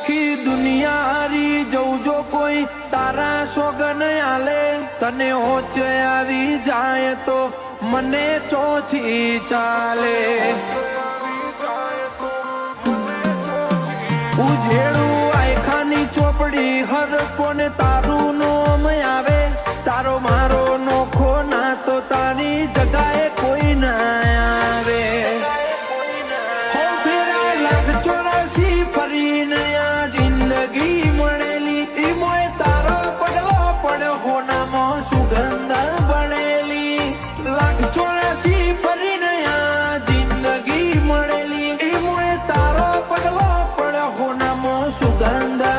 આખી દુનિયા હારી જવું જો કોઈ તારા સોગન આલે તને ઓચ આવી જાય તો મને ચોથી ચાલે ઉજેડું આયખાની ચોપડી હર કોને તારું નોમ આવે તારો મારો નોખો ના તો તારી જગાએ કોઈ ના આવે ફરીને આ જિંદગી મળેલી ઈ મોય તારો પડવો પડે હોનામાં સુગંધ બનેલી 184 ફરીને આ જિંદગી મળેલી ઈ મોય તારો પડવો પડે હોનામાં સુગંધ